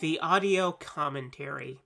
The audio commentary.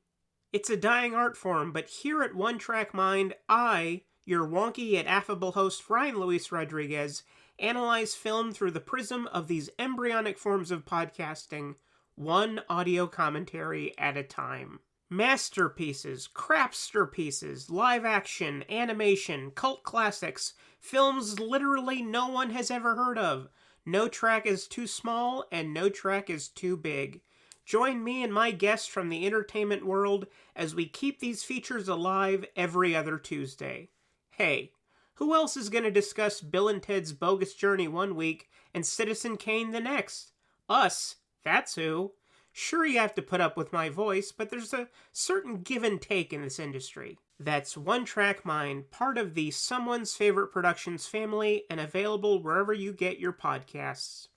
It's a dying art form, but here at One Track Mind, I, your wonky yet affable host Ryan Luis Rodriguez, analyze film through the prism of these embryonic forms of podcasting, one audio commentary at a time. Masterpieces, crapster pieces, live action, animation, cult classics, films literally no one has ever heard of. No track is too small, and no track is too big. Join me and my guests from the entertainment world as we keep these features alive every other Tuesday. Hey, who else is going to discuss Bill and Ted's Bogus Journey one week and Citizen Kane the next? Us, that's who. Sure, you have to put up with my voice, but there's a certain give and take in this industry. That's One Track Mind, part of the Someone's Favorite Productions family, and available wherever you get your podcasts.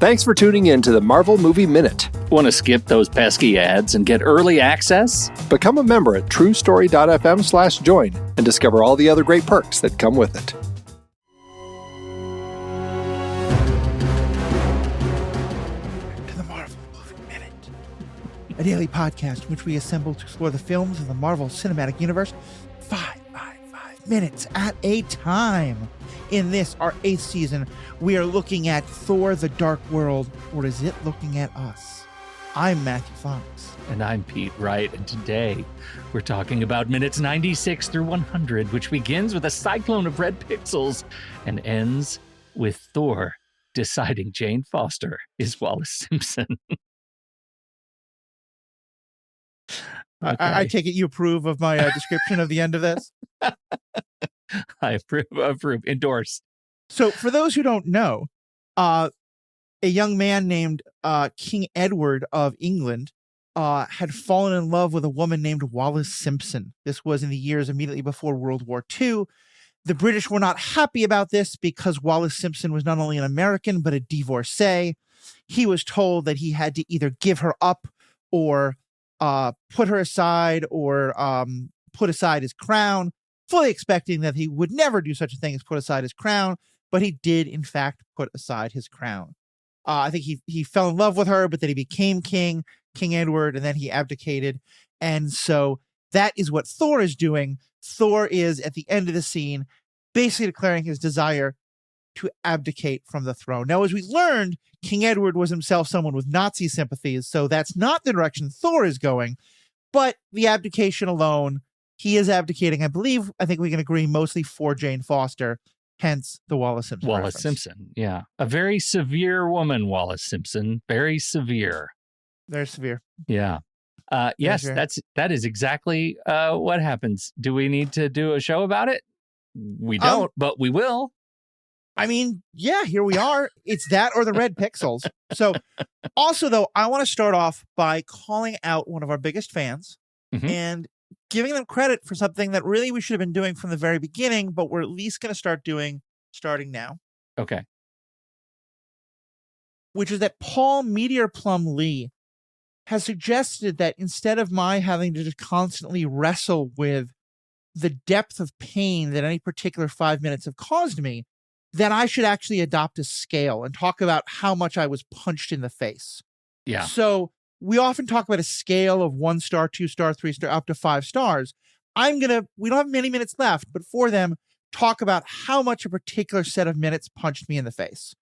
Thanks for tuning in to the Marvel Movie Minute. Want to skip those pesky ads and get early access? Become a member at truestory.fm/join and discover all the other great perks that come with it. To the Marvel Movie Minute, a daily podcast in which we assemble to explore the films of the Marvel Cinematic Universe 5 minutes at a time. In this, our 8th season, we are looking at Thor: The Dark World, or is it looking at us? I'm Matthew Fox. And I'm Pete Wright, and today we're talking about minutes 96 through 100, which begins with a cyclone of red pixels and ends with Thor deciding Jane Foster is Wallace Simpson. Okay. I take it you approve of my description of the end of this? I approve, endorse. So for those who don't know, a young man named King Edward of England had fallen in love with a woman named Wallace Simpson. This was in the years immediately before World War II. The British were not happy about this because Wallace Simpson was not only an American, but a divorcee. He was told that he had to either give her up or put her aside or put aside his crown, fully expecting that he would never do such a thing as put aside his crown, but he did, in fact, put aside his crown. I think he fell in love with her, but then he became King Edward, and then he abdicated. And so that is what Thor is doing. Thor is, at the end of the scene, basically declaring his desire to abdicate from the throne. Now, as we learned, King Edward was himself someone with Nazi sympathies, so that's not the direction Thor is going. But the abdication alone, he is abdicating, I think we can agree, mostly for Jane Foster, hence the Wallace Simpson Wallace reference. Simpson, yeah. A very severe woman, Wallace Simpson. Very severe. Very severe. Yeah. Yes, severe. that is exactly what happens. Do we need to do a show about it? We don't, but we will. I mean, yeah, here we are. It's that or the red pixels. So also, though, I want to start off by calling out one of our biggest fans and giving them credit for something that really we should have been doing from the very beginning, but we're at least going to start doing starting now. Okay. Which is that Paul Meteor Plum Lee has suggested that instead of my having to just constantly wrestle with the depth of pain that any particular 5 minutes have caused me, that I should actually adopt a scale and talk about how much I was punched in the face. Yeah. So we often talk about a scale of 1 star, 2 star, 3 star, up to 5 stars. we don't have many minutes left, but for them, talk about how much a particular set of minutes punched me in the face.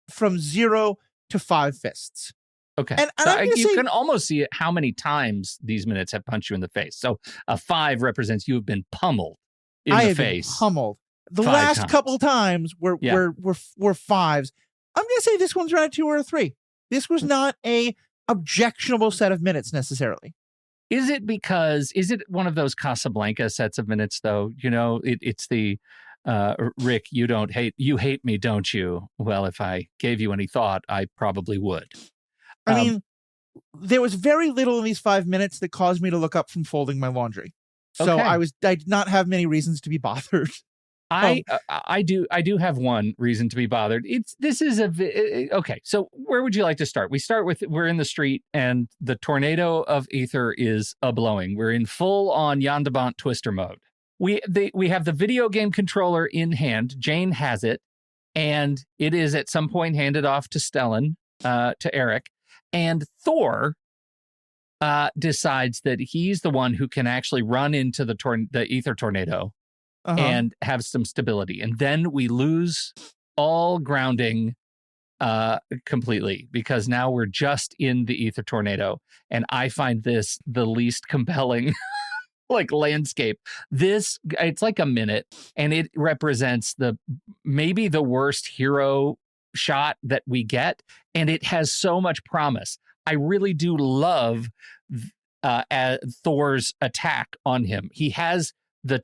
From 0 to 5 fists. Okay. And so you can almost see how many times these minutes have punched you in the face. So a 5 represents you have been pummeled in the face. Been pummeled. The 5 last times. couple times were 5s. I'm going to say this one's around a 2 or a 3. This was not a objectionable set of minutes necessarily. Is it one of those Casablanca sets of minutes though? You know, it's the Rick, you hate me, don't you? Well, if I gave you any thought, I probably would. I mean, there was very little in these 5 minutes that caused me to look up from folding my laundry. So okay. I did not have many reasons to be bothered. I do have one reason to be bothered. Okay. So where would you like to start? We're in the street and the tornado of Aether is a-blowing. We're in full on Yondabont Twister mode. We have the video game controller in hand. Jane has it. And it is at some point handed off to Stellan, to Erik. And Thor decides that he's the one who can actually run into the ether tornado and have some stability. And then we lose all grounding completely, because now we're just in the ether tornado. And I find this the least compelling like landscape. It's like a minute, and it represents maybe the worst hero shot that we get, and it has so much promise. I really do love Thor's attack on him. He has the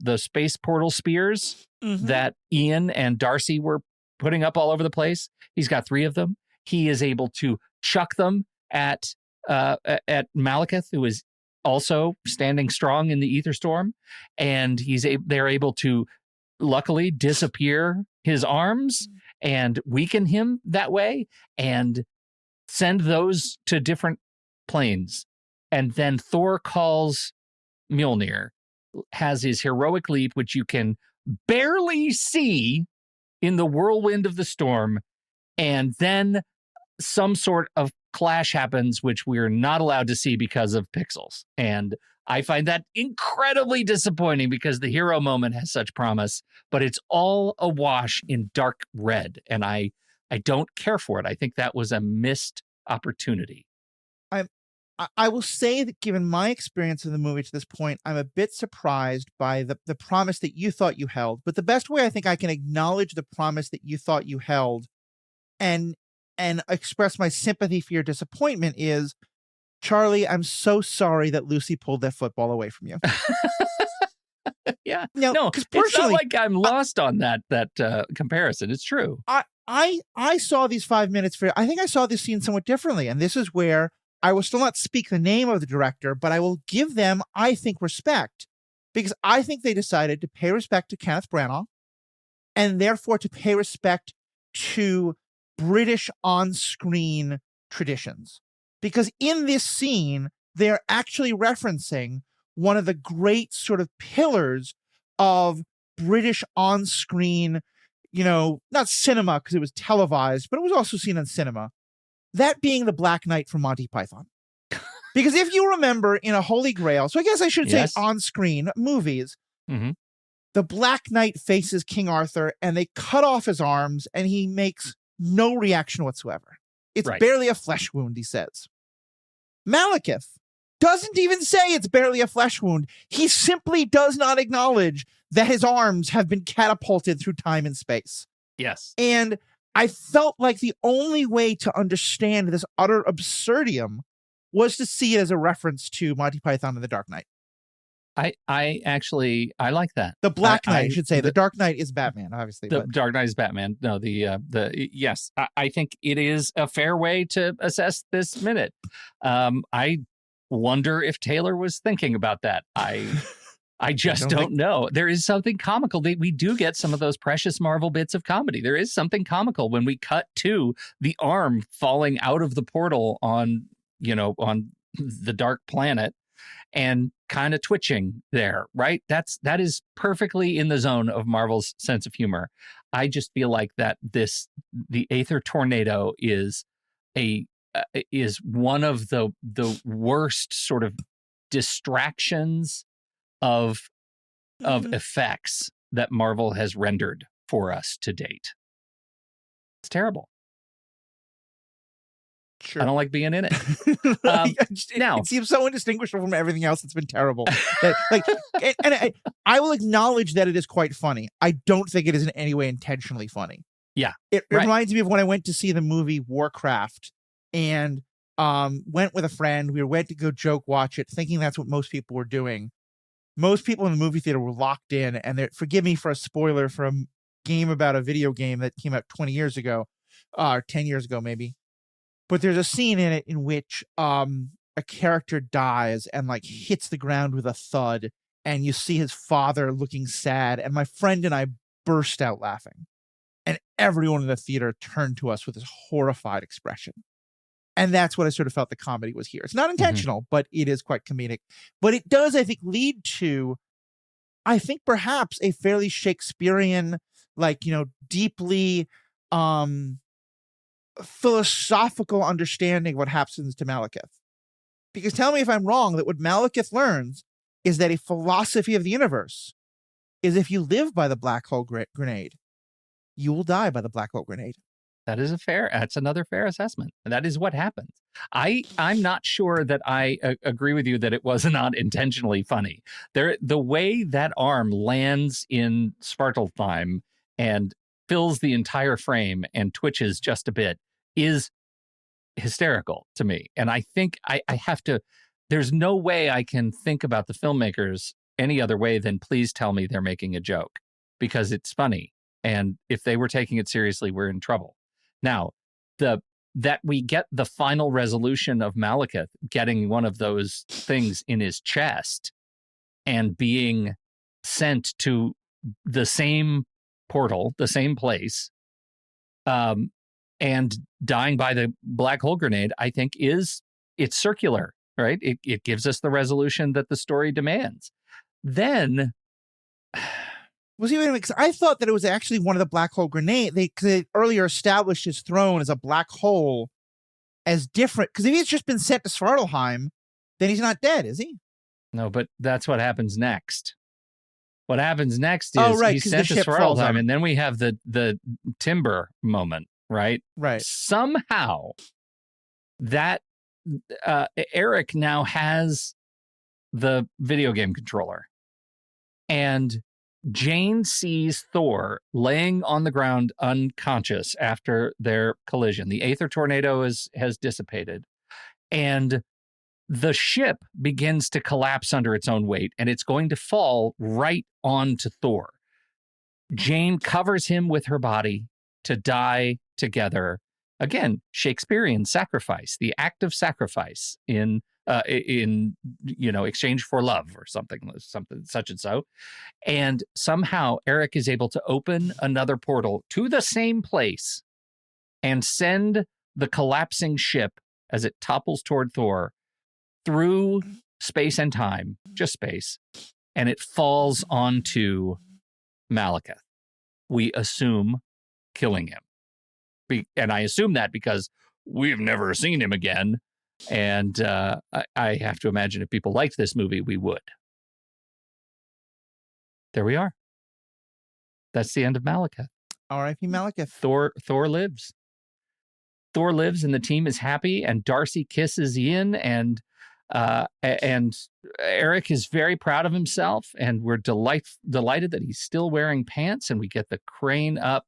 the space portal spears that Ian and Darcy were putting up all over the place. He's got 3 of them. He is able to chuck them at Malekith, who is also standing strong in the ether storm, and they're able to luckily disappear his arms and weaken him that way and send those to different planes. And then Thor calls Mjolnir, has his heroic leap, which you can barely see in the whirlwind of the storm, and then some sort of clash happens, which we're not allowed to see because of pixels. And I find that incredibly disappointing, because the hero moment has such promise, but it's all awash in dark red, and I don't care for it. I think that was a missed opportunity. I will say that given my experience of the movie to this point, I'm a bit surprised by the promise that you thought you held. But the best way I think I can acknowledge the promise that you thought you held and express my sympathy for your disappointment is, Charlie, I'm so sorry that Lucy pulled that football away from you. Yeah. No, it's not like I'm lost on that comparison. It's true. I saw these 5 minutes I think I saw this scene somewhat differently. And this is where I will still not speak the name of the director, but I will give them, I think, respect, because I think they decided to pay respect to Kenneth Branagh, and therefore to pay respect to British on-screen traditions. Because in this scene, they're actually referencing one of the great sort of pillars of British on-screen, not cinema because it was televised, but it was also seen on cinema. That being the Black Knight from Monty Python. Because if you remember in A Holy Grail, so I guess I should say on-screen movies, the Black Knight faces King Arthur and they cut off his arms and he makes no reaction whatsoever. It's barely a flesh wound, he says. Malekith doesn't even say it's barely a flesh wound. He simply does not acknowledge that his arms have been catapulted through time and space. Yes. And I felt like the only way to understand this utter absurdium was to see it as a reference to Monty Python and the Dark Knight. I like that. The Black Knight, I should say. The Dark Knight is Batman, obviously. Dark Knight is Batman. No, yes. I think it is a fair way to assess this minute. I wonder if Taylor was thinking about that. I just don't know. There is something comical. We do get some of those precious Marvel bits of comedy. There is something comical when we cut to the arm falling out of the portal on the dark planet and kind of twitching there, right? That is perfectly in the zone of Marvel's sense of humor. I just feel like the Aether tornado is one of the worst sort of distractions of effects that Marvel has rendered for us to date. It's terrible. Sure. I don't like being in it. It seems so indistinguishable from everything else that's been terrible. I will acknowledge that it is quite funny. I don't think it is in any way intentionally funny. Yeah. It reminds me of when I went to see the movie Warcraft and went with a friend. We went to go joke watch it, thinking that's what most people were doing. Most people in the movie theater were locked in, and forgive me for a spoiler for a game about a video game that came out 20 years ago, or 10 years ago maybe. But there's a scene in it in which a character dies and hits the ground with a thud, and you see his father looking sad, and my friend and I burst out laughing. And everyone in the theater turned to us with this horrified expression. And that's what I sort of felt the comedy was here. It's not intentional, but it is quite comedic. But it does, I think, lead to, perhaps a fairly Shakespearean, like, deeply philosophical understanding of what happens to Malekith. Because tell me if I'm wrong, that what Malekith learns is that a philosophy of the universe is if you live by the black hole grenade, you will die by the black hole grenade. That's another fair assessment. That is what happens. I'm not sure that I agree with you that it was not intentionally funny. The way that arm lands in Svartalfheim and fills the entire frame and twitches just a bit is hysterical to me. And I think I have to, there's no way I can think about the filmmakers any other way than please tell me they're making a joke, because it's funny. And if they were taking it seriously, we're in trouble. Now, that we get the final resolution of Malekith getting one of those things in his chest and being sent to the same portal, the same place, and dying by the black hole grenade, I think it's circular, right? It gives us the resolution that the story demands. Then... Was even because I thought that it was actually one of the black hole grenade. They earlier established his throne as a black hole as different. Because if he's just been sent to Svartalfheim, then he's not dead, is he? No, but that's what happens next. What happens next is he's sent to Svartalfheim, and then we have the timber moment, right? Right. Somehow that Erik now has the video game controller, and Jane sees Thor laying on the ground unconscious after their collision. The Aether tornado has dissipated, and the ship begins to collapse under its own weight, and it's going to fall right onto Thor. Jane covers him with her body to die together. Again, Shakespearean sacrifice, the act of sacrifice in exchange for love or something such and so. And somehow Erik is able to open another portal to the same place and send the collapsing ship as it topples toward Thor through space and time, just space, and it falls onto Malekith. We assume killing him. And I assume that because we've never seen him again. And I have to imagine if people liked this movie, we would. There we are. That's the end of Malekith. R.I.P. Malekith. Thor lives. Thor lives, and the team is happy. And Darcy kisses Ian, and Erik is very proud of himself. And we're delighted that he's still wearing pants. And we get the crane up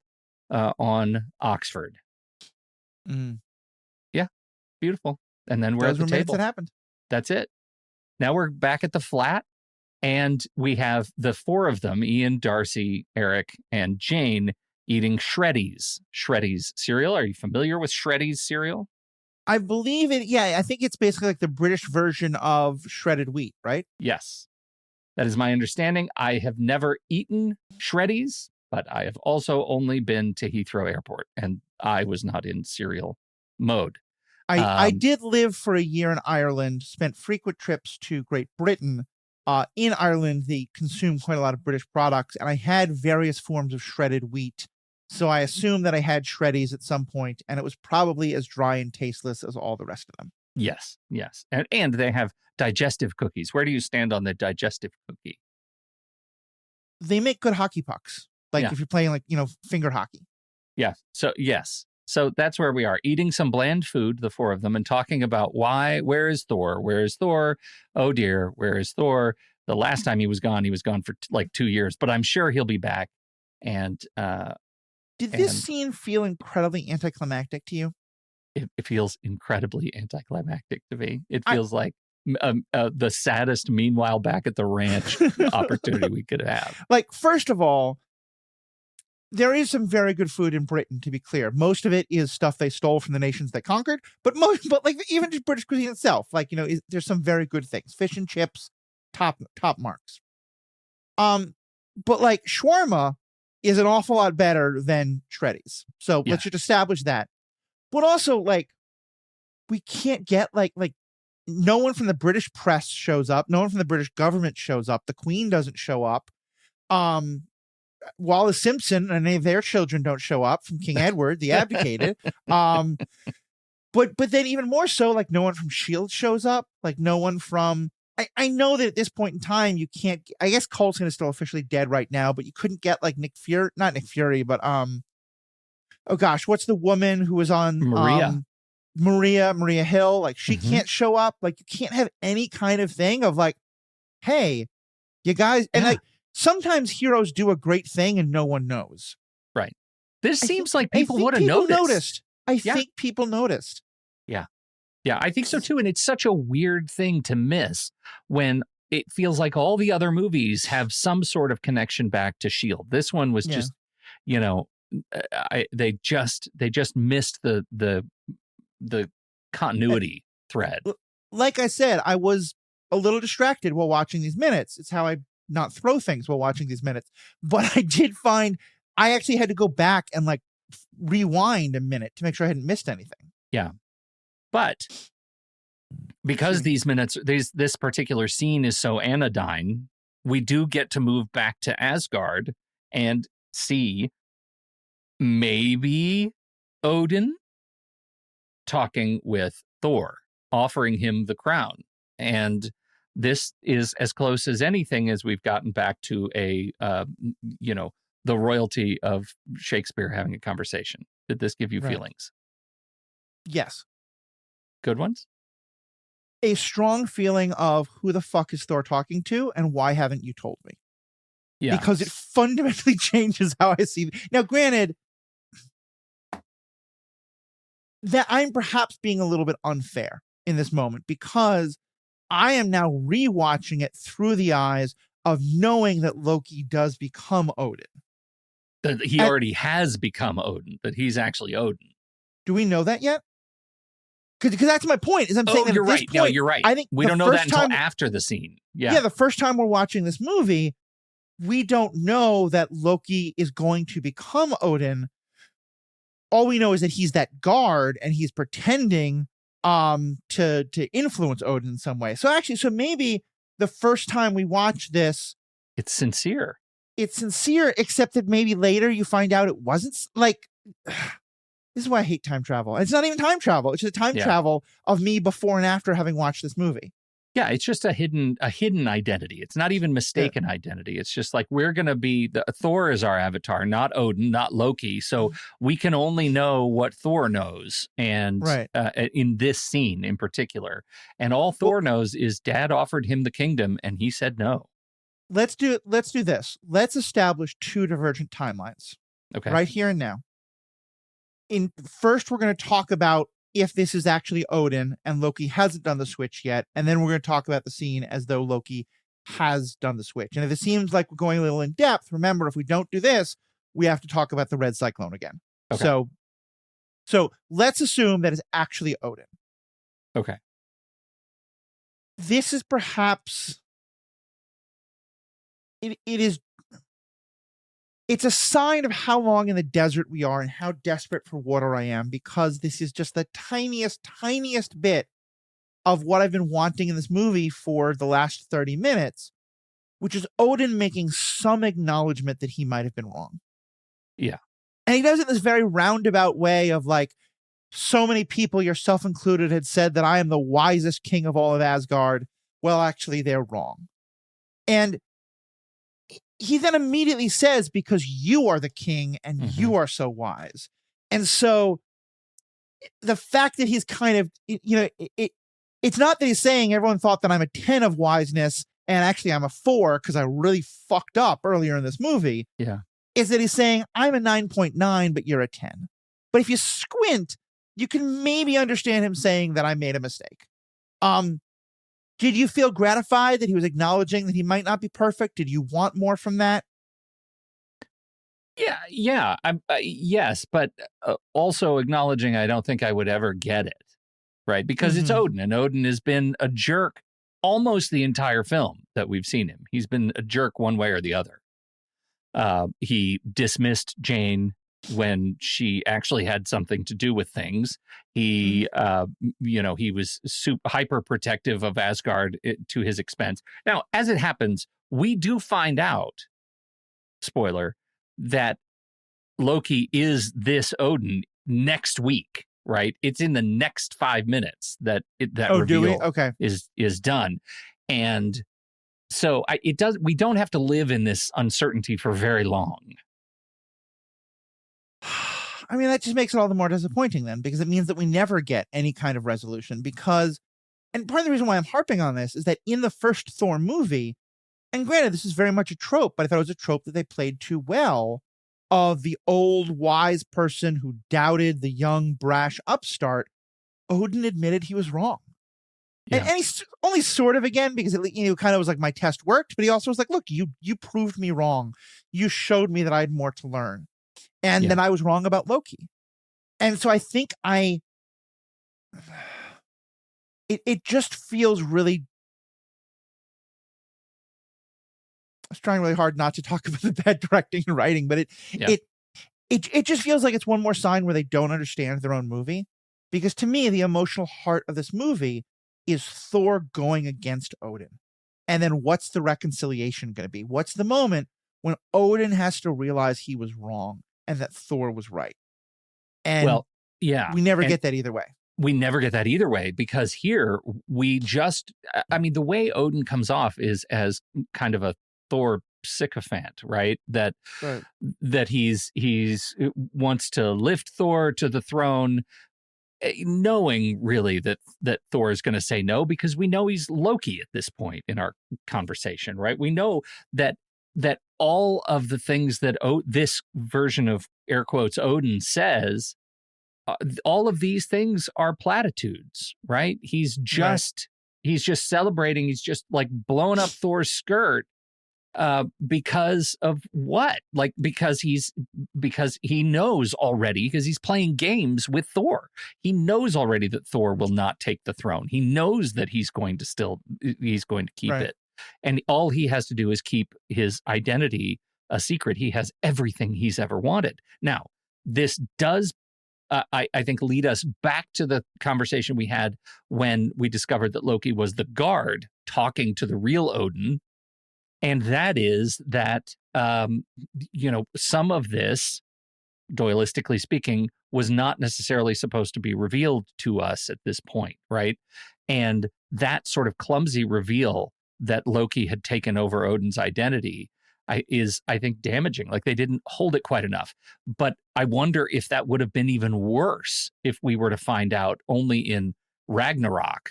on Oxford. Mm. Yeah, beautiful. And then we're at the table. That happened. That's it. Now we're back at the flat, and we have the four of them, Ian, Darcy, Erik, and Jane, eating Shreddies. Shreddies cereal. Are you familiar with Shreddies cereal? I believe it. Yeah, I think it's basically like the British version of shredded wheat, right? Yes. That is my understanding. I have never eaten Shreddies, but I have also only been to Heathrow Airport, and I was not in cereal mode. I did live for a year in Ireland, spent frequent trips to Great Britain. In Ireland, they consume quite a lot of British products, and I had various forms of shredded wheat. So I assume that I had Shreddies at some point, and it was probably as dry and tasteless as all the rest of them. Yes. And they have digestive cookies. Where do you stand on the digestive cookie? They make good hockey pucks, if you're playing finger hockey. Yeah. So, yes. So that's where we are, eating some bland food, the four of them, and talking about where is Thor? Where is Thor? Oh dear, where is Thor? The last time he was gone for 2 years, but I'm sure he'll be back. And did this scene feel incredibly anticlimactic to you? It feels incredibly anticlimactic to me. It feels like the saddest meanwhile back at the ranch opportunity we could have. First of all, there is some very good food in Britain, to be clear. Most of it is stuff they stole from the nations they conquered, but even just British cuisine itself, there's some very good things. Fish and chips, top marks. But shawarma is an awful lot better than Shreddies. So let's just establish that. But also, we can't get no one from the British press shows up. No one from the British government shows up. The Queen doesn't show up. Wallace Simpson and any of their children don't show up from King Edward, the abdicated. But then even more so, like no one from S.H.I.E.L.D. shows up. Like no one from... I know that at this point in time, you can't... I guess Coulson is still officially dead right now, but you couldn't get like Nick Fury... Not Nick Fury, but... Oh gosh, what's the woman who was on... Maria Hill? Like she can't show up. Like you can't have any kind of thing of like, hey, you guys... And like sometimes heroes do a great thing and no one knows. Right. This seems like people would have noticed. I think people noticed. Yeah. Yeah, I think so too. And it's such a weird thing to miss when it feels like all the other movies have some sort of connection back to S.H.I.E.L.D. This one was just, you know, they just missed the continuity thread. Like I said, I was a little distracted while watching these minutes. It's how I not throw things while watching these minutes. But I did find I actually had to go back and like rewind a minute to make sure I hadn't missed anything. Yeah. But because these minutes, this particular scene is so anodyne, we do get to move back to Asgard and see maybe Odin talking with Thor, offering him the crown. And this is as close as anything as we've gotten back to a, the royalty of Shakespeare having a conversation. Did this give you feelings? Yes. Good ones? A strong feeling of who the fuck is Thor talking to and why haven't you told me? Yeah. Because it fundamentally changes how I see it. Now, granted, that I'm perhaps being a little bit unfair in this moment because I am now rewatching it through the eyes of knowing that Loki does become Odin. That he already has become Odin, that he's actually Odin. Do we know that yet? Because that's my point. Is I'm saying that you're at this right. point, No, you're right. I think we don't know that until after the scene. Yeah. Yeah, the first time we're watching this movie, we don't know that Loki is going to become Odin. All we know is that he's that guard and he's pretending to influence Odin in some way. So maybe the first time we watch this, it's sincere. It's sincere, except that maybe later you find out it wasn't. Like, this is why I hate time travel. It's not even time travel. It's just a time travel of me before and after having watched this movie. Yeah, it's just a hidden identity. It's not even mistaken identity. It's just like we're going to be Thor is our avatar, not Odin, not Loki. So we can only know what Thor knows, and in this scene in particular, and all Thor knows is Dad offered him the kingdom, and he said no. Let's do this. Let's establish two divergent timelines. Okay, right here and now. First, we're going to talk about if this is actually Odin and Loki hasn't done the switch yet. And then we're going to talk about the scene as though Loki has done the switch. And if it seems like we're going a little in depth, remember, if we don't do this, we have to talk about the red cyclone again. Okay. So let's assume that it's actually Odin. Okay. This is perhaps, it's a sign of how long in the desert we are and how desperate for water I am, because this is just the tiniest bit of what I've been wanting in this movie for the last 30 minutes, which is Odin making some acknowledgement that he might have been wrong. Yeah. And he does it in this very roundabout way of like, so many people, yourself included, had said that I am the wisest king of all of Asgard. Well, actually, they're wrong. And he then immediately says, because you are the king and you are so wise. And so the fact that he's kind of, it's not that he's saying everyone thought that I'm a 10 of wiseness and actually I'm a 4 because I really fucked up earlier in this movie. Yeah. Is that he's saying I'm a 9.9, but you're a 10. But if you squint, you can maybe understand him saying that I made a mistake. Did you feel gratified that he was acknowledging that he might not be perfect? Did you want more from that? Yeah. Yes, but also acknowledging I don't think I would ever get it, right? Because it's Odin, and Odin has been a jerk almost the entire film that we've seen him. He's been a jerk one way or the other. He dismissed Jane when she actually had something to do with things. He, he was hyper protective of Asgard to his expense. Now, as it happens, we do find out, spoiler, that Loki is this Odin next week, right? It's in the next 5 minutes that reveal Okay. is done. And so we don't have to live in this uncertainty for very long. I mean, that just makes it all the more disappointing then, because it means that we never get any kind of resolution. And part of the reason why I'm harping on this is that in the first Thor movie, and granted, this is very much a trope, but I thought it was a trope that they played too well, of the old wise person who doubted the young brash upstart. Odin admitted he was wrong. Yeah. And he's only sort of, again, because it kind of was like, my test worked, but he also was like, look, you proved me wrong. You showed me that I had more to learn. And then I was wrong about Loki. And so I think it just feels really, I was trying really hard not to talk about the bad directing and writing, but it just feels like it's one more sign where they don't understand their own movie. Because to me, the emotional heart of this movie is Thor going against Odin. And then what's the reconciliation going to be? What's the moment when Odin has to realize he was wrong and that Thor was right? And we never get that either way. We never get that either way, because here the way Odin comes off is as kind of a Thor sycophant, right? That he's wants to lift Thor to the throne, knowing really that Thor is going to say no, because we know he's Loki at this point in our conversation, right? We know that all of the things that this version of air quotes Odin says, all of these things are platitudes, right? He's just celebrating. He's just like blowing up Thor's skirt because of what? Like, because he knows already, because he's playing games with Thor. He knows already that Thor will not take the throne. He knows that he's going to keep it. And all he has to do is keep his identity a secret. He has everything he's ever wanted. Now, this does, I think, lead us back to the conversation we had when we discovered that Loki was the guard talking to the real Odin. And that is that, some of this, dualistically speaking, was not necessarily supposed to be revealed to us at this point, right? And that sort of clumsy reveal that Loki had taken over Odin's identity is, I think, damaging. Like, they didn't hold it quite enough. But I wonder if that would have been even worse if we were to find out only in Ragnarok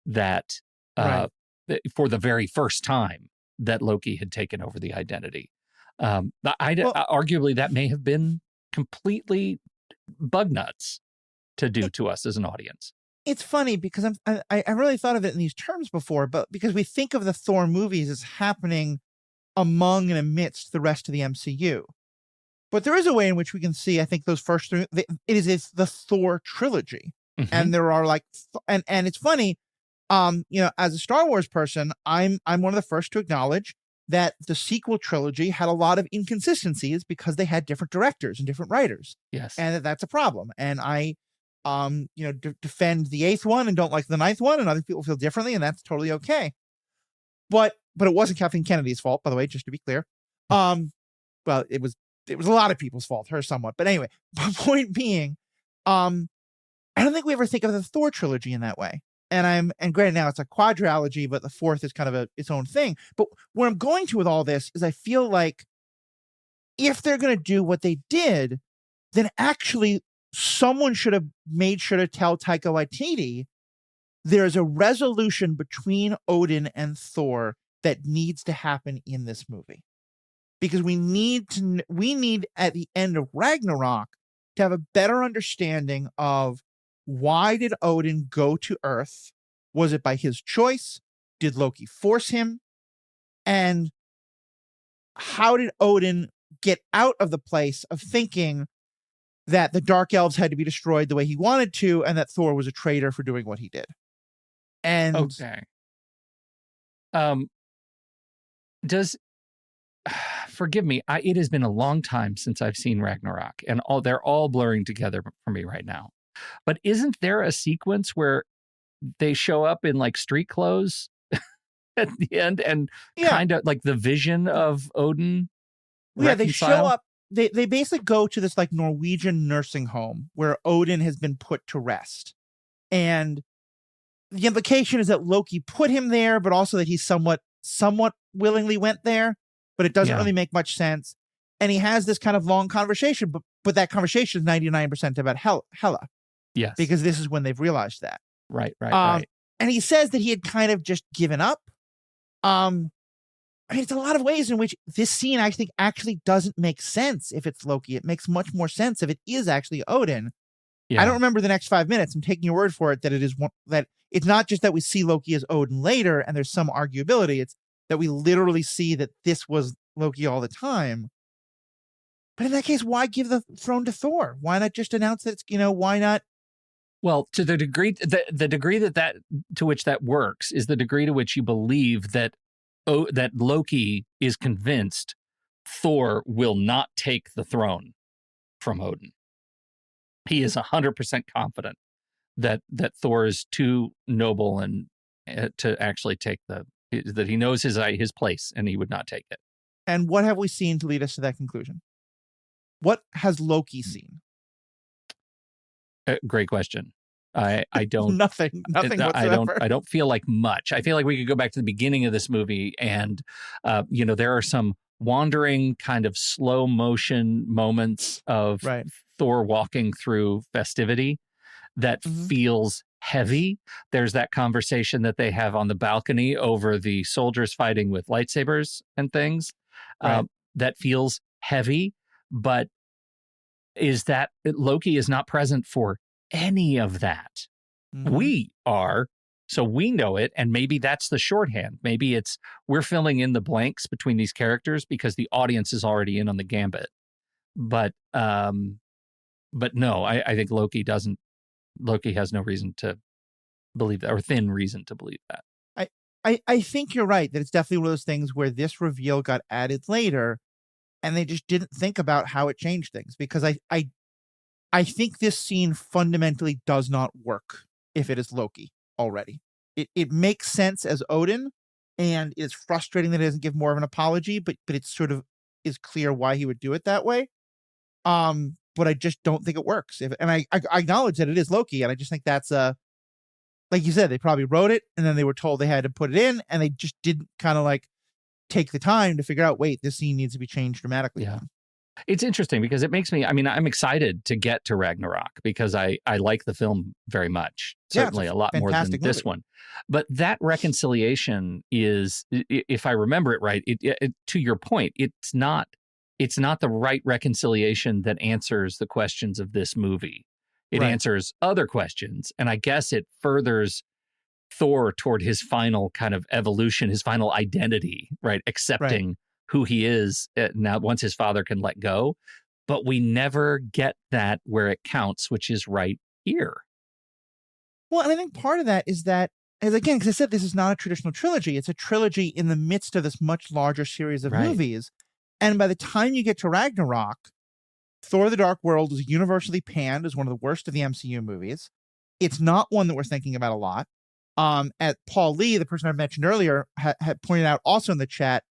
that for the very first time that Loki had taken over the identity. Arguably, that may have been completely bug nuts to do to us as an audience. It's funny because I really thought of it in these terms before, but because we think of the Thor movies as happening among and amidst the rest of the MCU. But there is a way in which we can see, I think, those first three, it's the Thor trilogy. Mm-hmm. And there are and it's funny, as a Star Wars person, I'm one of the first to acknowledge that the sequel trilogy had a lot of inconsistencies because they had different directors and different writers. Yes. And that's a problem. And I defend the 8th one and don't like the 9th one, and other people feel differently, and that's totally okay. But it wasn't Kathleen Kennedy's fault, by the way, just to be clear. Well, it was a lot of people's fault, her somewhat. But anyway, my point being, I don't think we ever think of the Thor trilogy in that way. And granted, now it's a quadrilogy, but the fourth is kind of its own thing. But where I'm going to with all this is I feel like if they're going to do what they did, then actually someone should have made sure to tell Taika Waititi there's a resolution between Odin and Thor that needs to happen in this movie. Because we need at the end of Ragnarok to have a better understanding of, why did Odin go to Earth? Was it by his choice? Did Loki force him? And how did Odin get out of the place of thinking that the Dark Elves had to be destroyed the way he wanted to, and that Thor was a traitor for doing what he did? And okay. Forgive me, it has been a long time since I've seen Ragnarok, and they're all blurring together for me right now. But isn't there a sequence where they show up in like street clothes at the end, and kind of like the vision of Odin? Yeah, they show up. they basically go to this like Norwegian nursing home where Odin has been put to rest. And the implication is that Loki put him there, but also that he somewhat willingly went there, but it doesn't really make much sense. And he has this kind of long conversation, but that conversation is 99% about Hela. Yes. Because this is when they've realized that. Right. And he says that he had kind of just given up. I mean, it's a lot of ways in which this scene, I think, actually doesn't make sense if it's Loki. It makes much more sense if it is actually Odin. Yeah. I don't remember the next 5 minutes. I'm taking your word for it that it is that it's not just that we see Loki as Odin later and there's some arguability. It's that we literally see that this was Loki all the time. But in that case, why give the throne to Thor? Why not just announce that it's, why not? Well, to the degree the degree that to which that works is the degree to which you believe that that Loki is convinced Thor will not take the throne from Odin. He is 100% confident that Thor is too noble and to actually take that he knows his place and he would not take it. And what have we seen to lead us to that conclusion? What has Loki seen? Great question. I don't nothing whatsoever. I don't feel like much. I feel like we could go back to the beginning of this movie and there are some wandering kind of slow motion moments of Thor walking through festivity that feels heavy. There's that conversation that they have on the balcony over the soldiers fighting with lightsabers and things that feels heavy, but is that Loki is not present for any of that. We are, so we know it, and maybe that's the shorthand. Maybe it's we're filling in the blanks between these characters because the audience is already in on the gambit. But no, I think Loki has no reason to believe that, or thin reason to believe that. I think you're right that it's definitely one of those things where this reveal got added later and they just didn't think about how it changed things, because I think this scene fundamentally does not work if it is Loki already. It makes sense as Odin, and it's frustrating that it doesn't give more of an apology, but it sort of is clear why he would do it that way. But I just don't think it works. And I acknowledge that it is Loki, and I just think that's like you said, they probably wrote it and then they were told they had to put it in, and they just didn't kind of like take the time to figure out, wait, this scene needs to be changed dramatically. Yeah. It's interesting because it makes me, I'm excited to get to Ragnarok because I like the film very much. Certainly a lot more than this one. But that reconciliation is, if I remember it right, to your point, it's not the right reconciliation that answers the questions of this movie. It answers other questions. And I guess it furthers Thor toward his final kind of evolution, his final identity, accepting who he is now once his father can let go. But we never get that where it counts, which is right here. Well, and I think part of that is that, as again, because I said this is not a traditional trilogy, it's a trilogy in the midst of this much larger series of movies. And by the time you get to Ragnarok, Thor the Dark World is universally panned as one of the worst of the MCU movies. It's not one that we're thinking about a lot. At Paul Lee, the person I mentioned earlier, had pointed out also in the chat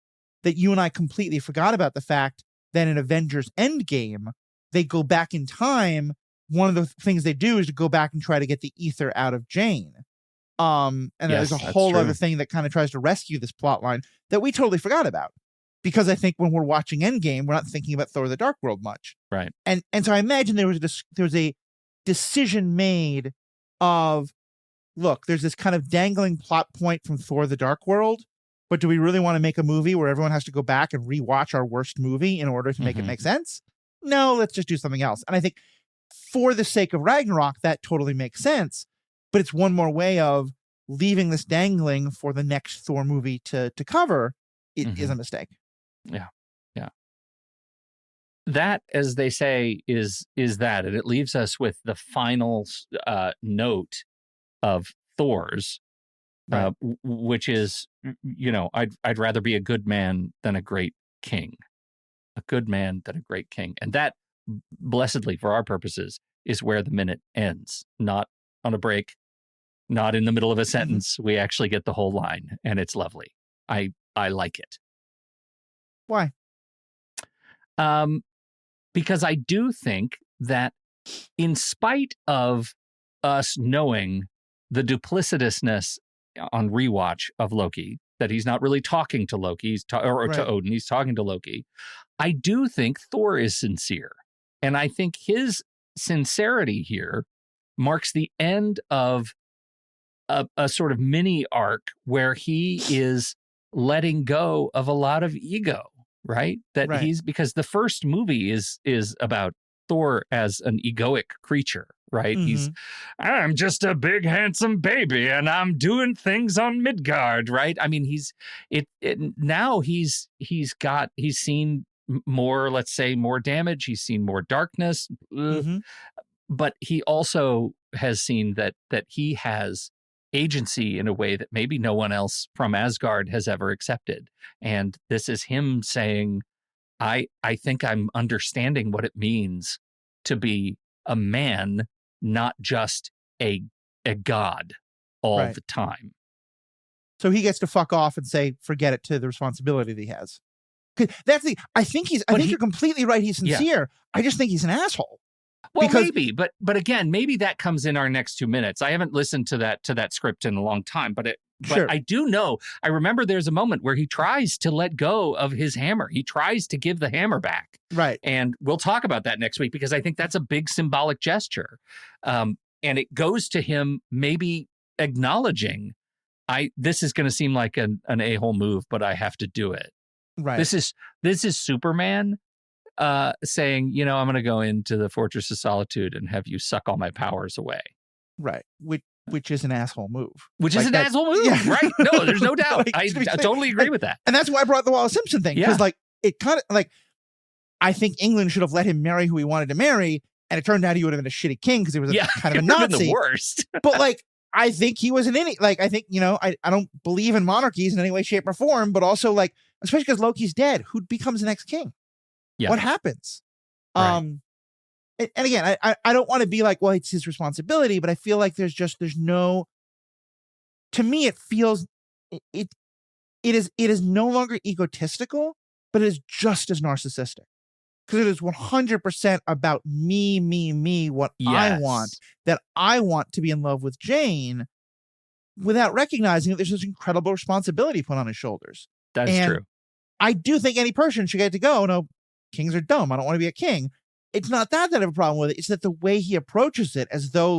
that you and I completely forgot about the fact that in Avengers Endgame, they go back in time. One of the things they do is to go back and try to get the Aether out of Jane. And there's a whole other thing that kind of tries to rescue this plot line that we totally forgot about. Because I think when we're watching Endgame, we're not thinking about Thor the Dark World much. Right. And so I imagine there was a decision made of, look, there's this kind of dangling plot point from Thor the Dark World, but do we really want to make a movie where everyone has to go back and rewatch our worst movie in order to make it make sense? No, let's just do something else. And I think for the sake of Ragnarok, that totally makes sense. But it's one more way of leaving this dangling for the next Thor movie to cover. It is a mistake. Yeah. That, as they say, is that. And it leaves us with the final note of Thor's, which is, I'd rather be a good man than a great king. A good man than a great king. And that, blessedly for our purposes, is where the minute ends. Not on a break, not in the middle of a sentence. We actually get the whole line, and it's lovely. I like it. Why? because I do think that in spite of us knowing the duplicitousness on rewatch of Loki, that he's not really talking to Loki, or Right. to Odin, he's talking to Loki. I do think Thor is sincere. And I think his sincerity here marks the end of a sort of mini arc where he is letting go of a lot of ego, right? That Right. because the first movie is about Thor as an egoic creature, right? I'm just a big handsome baby and I'm doing things on Midgard, right? I mean, now he's seen more, let's say, more damage. He's seen more darkness, but he also has seen that he has agency in a way that maybe no one else from Asgard has ever accepted. And this is him saying, I think I'm understanding what it means to be a man, not just a god all Right. the time. So he gets to fuck off and say, forget it, to the responsibility that he has. 'Cause that's I think you're completely right. He's sincere. I just think he's an asshole. Well, maybe, but again, maybe that comes in our next 2 minutes. I haven't listened to that script in a long time, but Sure. I do know. I remember there's a moment where he tries to let go of his hammer. He tries to give the hammer back. Right. And we'll talk about that next week because I think that's a big symbolic gesture. And it goes to him maybe acknowledging, this is going to seem like an a-hole move, but I have to do it. Right. This is Superman saying, I'm going to go into the Fortress of Solitude and have you suck all my powers away. Right. Which is an asshole move. Which is an asshole move, yeah. right? No, there's no doubt. Like, I totally agree with that. And that's why I brought the Wallace Simpson thing. Because it kind of I think England should have let him marry who he wanted to marry. And it turned out he would have been a shitty king because he was kind of a Nazi. Been the worst. But I think he was an idiot. I think, I don't believe in monarchies in any way, shape, or form, but also especially because Loki's dead, who becomes the next king? Yeah. What happens? Right. And again, I don't want to be well, it's his responsibility, but I feel like there's no, to me, it feels, it is no longer egotistical, but it is just as narcissistic. Because it is 100% about me, what I want, that I want to be in love with Jane, without recognizing that there's this incredible responsibility put on his shoulders. That's true. I do think any person should get to go, no, kings are dumb, I don't want to be a king. It's not that I have a problem with it. It's that the way he approaches it, as though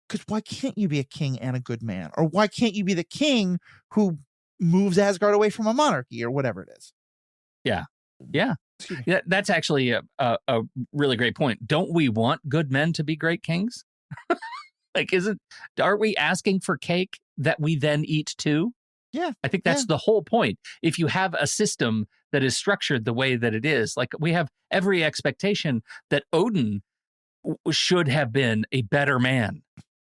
because why can't you be a king and a good man? Or why can't you be the king who moves Asgard away from a monarchy or whatever it is? Yeah. That's actually a really great point. Don't we want good men to be great kings? Aren't we asking for cake that we then eat too? Yeah. I think that's the whole point. If you have a system that is structured the way that it is, we have every expectation that Odin should have been a better man.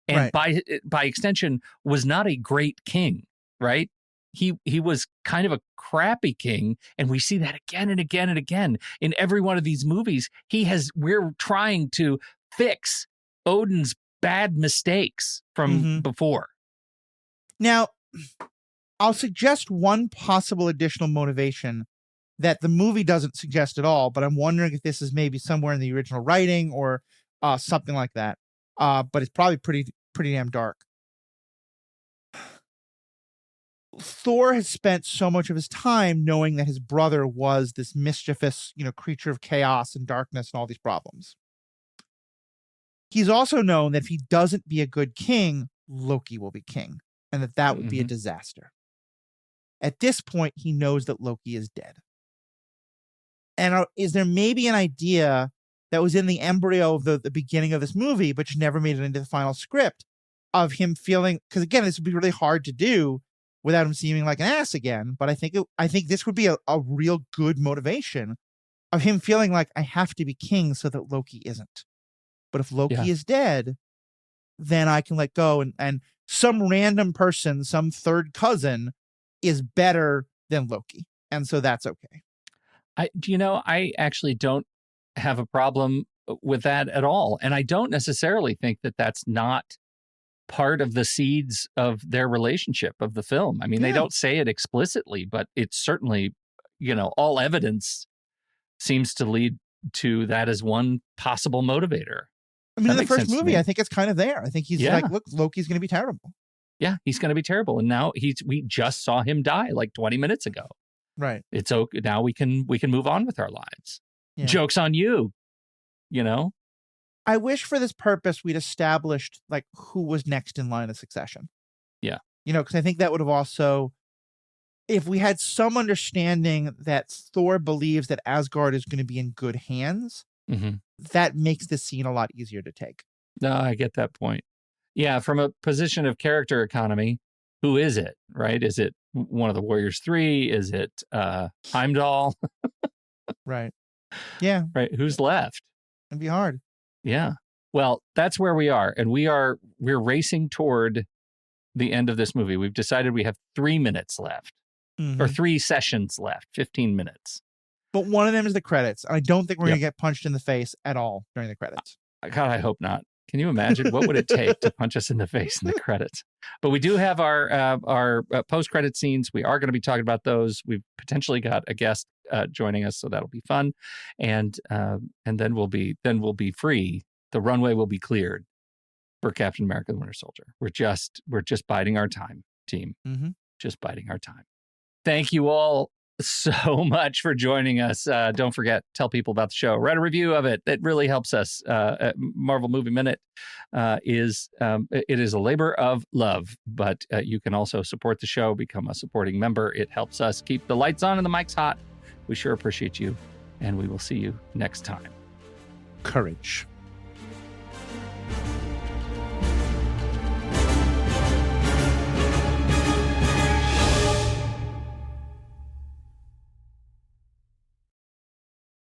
And by extension was not a great king, right? He was kind of a crappy king, and we see that again and again and again in every one of these movies. We're trying to fix Odin's bad mistakes from before. Now, I'll suggest one possible additional motivation that the movie doesn't suggest at all, but I'm wondering if this is maybe somewhere in the original writing or something like that. But it's probably pretty damn dark. Thor has spent so much of his time knowing that his brother was this mischievous, creature of chaos and darkness and all these problems. He's also known that if he doesn't be a good king, Loki will be king, and that would be a disaster. At this point, he knows that Loki is dead. And is there maybe an idea that was in the embryo of the beginning of this movie, but never made it into the final script, of him feeling, because again, this would be really hard to do without him seeming like an ass again, but I think this would be a real good motivation of him feeling like, I have to be king so that Loki isn't. But if Loki is dead, then I can let go, and some random person, some third cousin, is better than Loki. And so that's okay. I actually don't have a problem with that at all. And I don't necessarily think that that's not part of the seeds of their relationship of the film. I mean, they don't say it explicitly, but it's certainly, all evidence seems to lead to that as one possible motivator. I mean, That in the makes first sense to movie, me. I think it's kind of there. I think he's Yeah. like, look, Loki's going to be terrible. Yeah, he's going to be terrible. And now we just saw him die like 20 minutes ago. Right. It's okay. Now we can move on with our lives. Yeah. Joke's on you, you know? I wish for this purpose we'd established like who was next in line of succession. Yeah. You know, because I think that would have also, if we had some understanding that Thor believes that Asgard is going to be in good hands, Mm-hmm. that makes the scene a lot easier to take. No, I get that point. Yeah, from a position of character economy, who is it, right? Is it one of the Warriors 3? Is it Heimdall? Right. Yeah. Right? Who's left? It'd be hard. Yeah. Well, that's where we are. And we're racing toward the end of this movie. We've decided we have 3 minutes left or 3 sessions left, 15 minutes. But one of them is the credits. I don't think we're Yep. going to get punched in the face at all during the credits. God, I hope not. Can you imagine what would it take to punch us in the face in the credits? But we do have our post-credit scenes. We are going to be talking about those. We've potentially got a guest joining us, so that'll be fun. And then we'll be free. The runway will be cleared for Captain America: The Winter Soldier. We're just biding our time, team. Mm-hmm. Just biding our time. Thank you all so much for joining us. Don't forget, tell people about the show. Write a review of it. It really helps us. Marvel Movie Minute is a labor of love, but you can also support the show, become a supporting member. It helps us keep the lights on and the mics hot. We sure appreciate you, and we will see you next time. Courage.